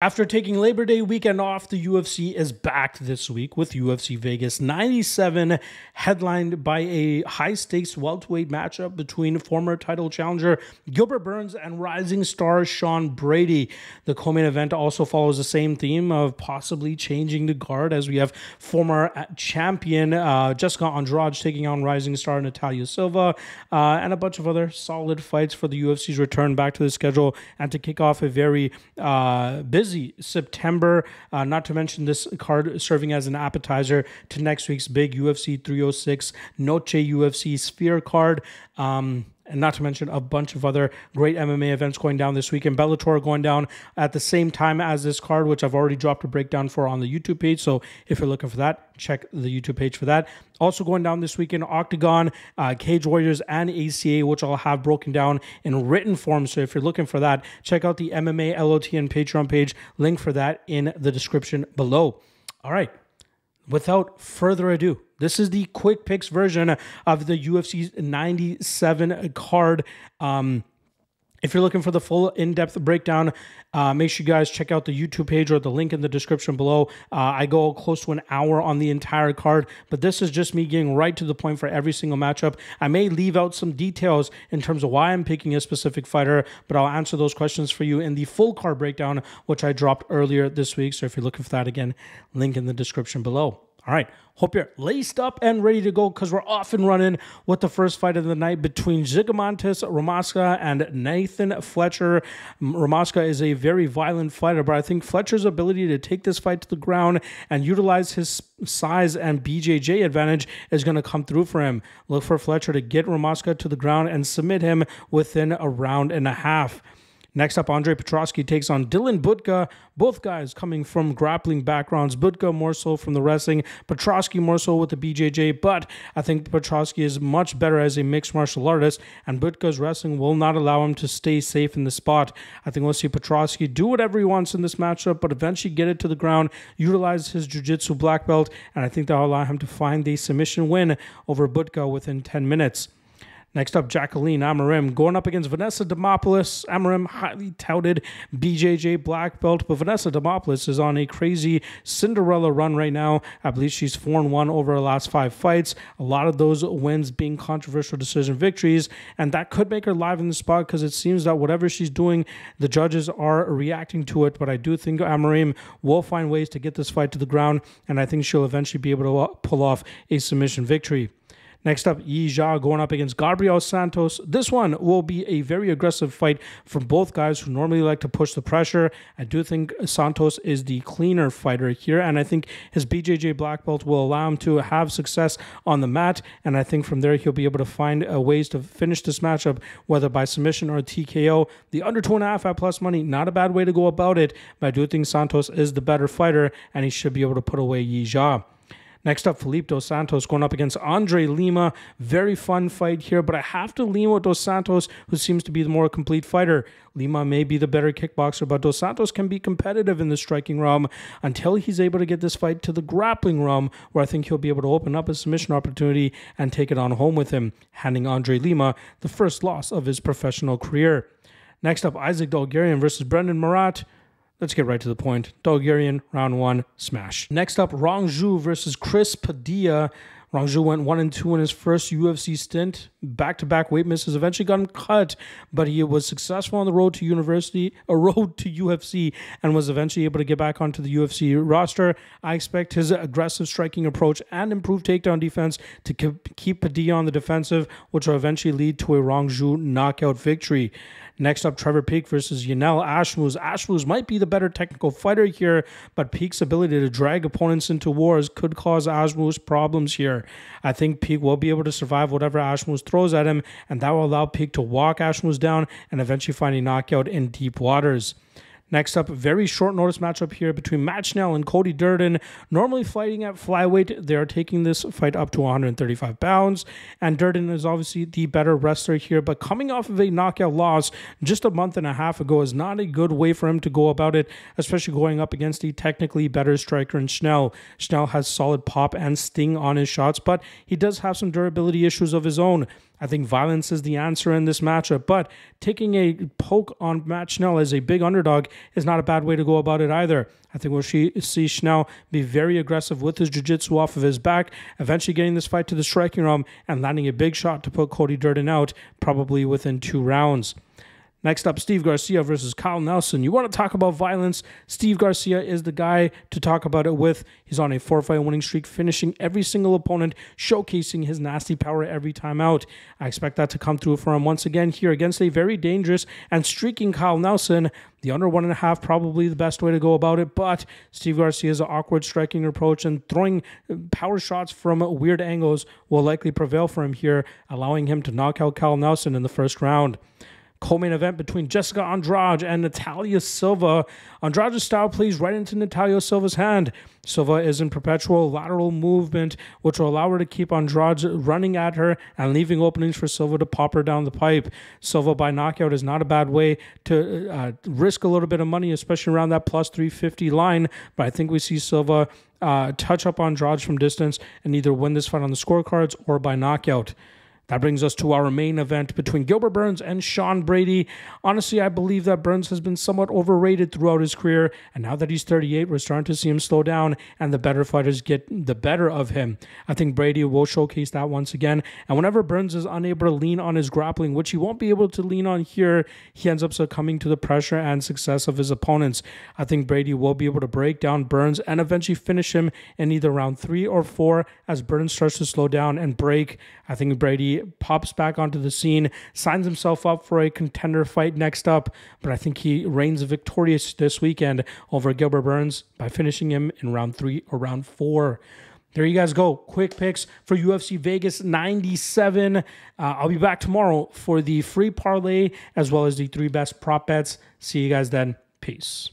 After taking Labor Day weekend off, the UFC is back this week with UFC Vegas 97, headlined by a high-stakes welterweight matchup between former title challenger Gilbert Burns and rising star Sean Brady. The co-main event also follows the same theme of possibly changing the guard, as we have former champion Jessica Andrade taking on rising star Natalia Silva, and a bunch of other solid fights for the UFC's return back to the schedule and to kick off a very busy September, not to mention this card serving as an appetizer to next week's big UFC 306 Noche UFC Sphere card. And not to mention a bunch of other great MMA events going down this week. And Bellator going down at the same time as this card, which I've already dropped a breakdown for on the YouTube page. So if you're looking for that, check the YouTube page for that. Also going down this weekend, Octagon, Cage Warriors, and ACA, which I'll have broken down in written form. So if you're looking for that, check out the MMA LOT and Patreon page. Link for that in the description below. All right. Without further ado, this is the quick picks version of the UFC 97 card. If you're looking for the full in-depth breakdown, make sure you guys check out the YouTube page or the link in the description below. I go close to an hour on the entire card, but this is just me getting right to the point for every single matchup. I may leave out some details in terms of why I'm picking a specific fighter, but I'll answer those questions for you in the full card breakdown, which I dropped earlier this week. So if you're looking for that, again, link in the description below. All right, hope you're laced up and ready to go because we're off and running with the first fight of the night between Zigomantis Ramaska and Nathan Fletcher. Ramaska is a very violent fighter, but I think Fletcher's ability to take this fight to the ground and utilize his size and BJJ advantage is going to come through for him. Look for Fletcher to get Ramaska to the ground and submit him within a round and a half. Next up, Andrade Petroski takes on Dylan Budka. Both guys coming from grappling backgrounds. Budka more so from the wrestling, Petroski more so with the BJJ, but I think Petroski is much better as a mixed martial artist, and Budka's wrestling will not allow him to stay safe in the spot. I think we'll see Petroski do whatever he wants in this matchup, but eventually get it to the ground, utilize his jiu-jitsu black belt, and I think that will allow him to find a submission win over Budka within 10 minutes. Next up, Jacqueline Amorim going up against Vanessa Demopoulos. Amorim, highly touted BJJ black belt, but Vanessa Demopoulos is on a crazy Cinderella run right now. I believe she's 4-1 over her last 5 fights. A lot of those wins being controversial decision victories, and that could make her live in the spot because it seems that whatever she's doing, the judges are reacting to it. But I do think Amorim will find ways to get this fight to the ground, and I think she'll eventually be able to pull off a submission victory. Next up, Yizha going up against Gabriel Santos. This one will be a very aggressive fight from both guys who normally like to push the pressure. I do think Santos is the cleaner fighter here, and I think his BJJ black belt will allow him to have success on the mat, and I think from there he'll be able to find ways to finish this matchup, whether by submission or TKO. The under 2.5 at plus money, not a bad way to go about it, but I do think Santos is the better fighter, and he should be able to put away Yizha. Next up, Felipe Dos Santos going up against Andrade Lima. Very fun fight here, but I have to lean with Dos Santos, who seems to be the more complete fighter. Lima may be the better kickboxer, but Dos Santos can be competitive in the striking realm until he's able to get this fight to the grappling realm, where I think he'll be able to open up a submission opportunity and take it on home with him, handing Andrade Lima the first loss of his professional career. Next up, Isaac Dulgarian versus Brendan Marotte. Let's get right to the point. Dulgarian, round 1, smash. Next up, Rongzhu versus Chris Padilla. Rongzhu went 1-2 in his first UFC stint. Back-to-back weight misses eventually got him cut, but he was successful on the road to UFC, and was eventually able to get back onto the UFC roster. I expect his aggressive striking approach and improved takedown defense to keep Padilla on the defensive, which will eventually lead to a Rongzhu knockout victory. Next up, Trevor Peek versus Ashmouz. Ashmouz might be the better technical fighter here, but Peek's ability to drag opponents into wars could cause Ashmouz problems here. I think Peek will be able to survive whatever Ashmouz throws at him, and that will allow Peek to walk Ashmouz down and eventually find a knockout in deep waters. Next up, very short notice matchup here between Schnell and Cody Durden. Normally fighting at flyweight, they are taking this fight up to 135 pounds. And Durden is obviously the better wrestler here, but coming off of a knockout loss just a month and a half ago is not a good way for him to go about it, especially going up against the technically better striker in Schnell. Schnell has solid pop and sting on his shots, but he does have some durability issues of his own. I think violence is the answer in this matchup, but taking a poke on Matt Schnell as a big underdog is not a bad way to go about it either. I think we'll see Schnell be very aggressive with his jiu-jitsu off of his back, eventually getting this fight to the striking realm and landing a big shot to put Cody Durden out, probably within 2 rounds. Next up, Steve Garcia versus Kyle Nelson. You want to talk about violence? Steve Garcia is the guy to talk about it with. He's on a 4-fight winning streak, finishing every single opponent, showcasing his nasty power every time out. I expect that to come through for him once again here against a very dangerous and streaking Kyle Nelson. The under 1.5 probably the best way to go about it, but Steve Garcia's awkward striking approach and throwing power shots from weird angles will likely prevail for him here, allowing him to knock out Kyle Nelson in the first round. Co-main event between Jessica Andrade and Natalia Silva. Andrade's style plays right into Natalia Silva's hand. Silva is in perpetual lateral movement, which will allow her to keep Andrade running at her and leaving openings for Silva to pop her down the pipe. Silva by knockout is not a bad way to risk a little bit of money, especially around that plus 350 line, but I think we see Silva touch up Andrade from distance and either win this fight on the scorecards or by knockout. That brings us to our main event between Gilbert Burns and Sean Brady. Honestly, I believe that Burns has been somewhat overrated throughout his career, and now that he's 38, we're starting to see him slow down, and the better fighters get the better of him. I think Brady will showcase that once again, and whenever Burns is unable to lean on his grappling, which he won't be able to lean on here, he ends up succumbing to the pressure and success of his opponents. I think Brady will be able to break down Burns and eventually finish him in either round 3 or 4 as Burns starts to slow down and break. I think Brady pops back onto the scene, signs himself up for a contender fight next up, but I think he reigns victorious this weekend over Gilbert Burns by finishing him in round 3 or round 4. There you guys go. Quick picks for UFC Vegas 97. I'll be back tomorrow for the free parlay as well as the 3 best prop bets. See you guys then. Peace.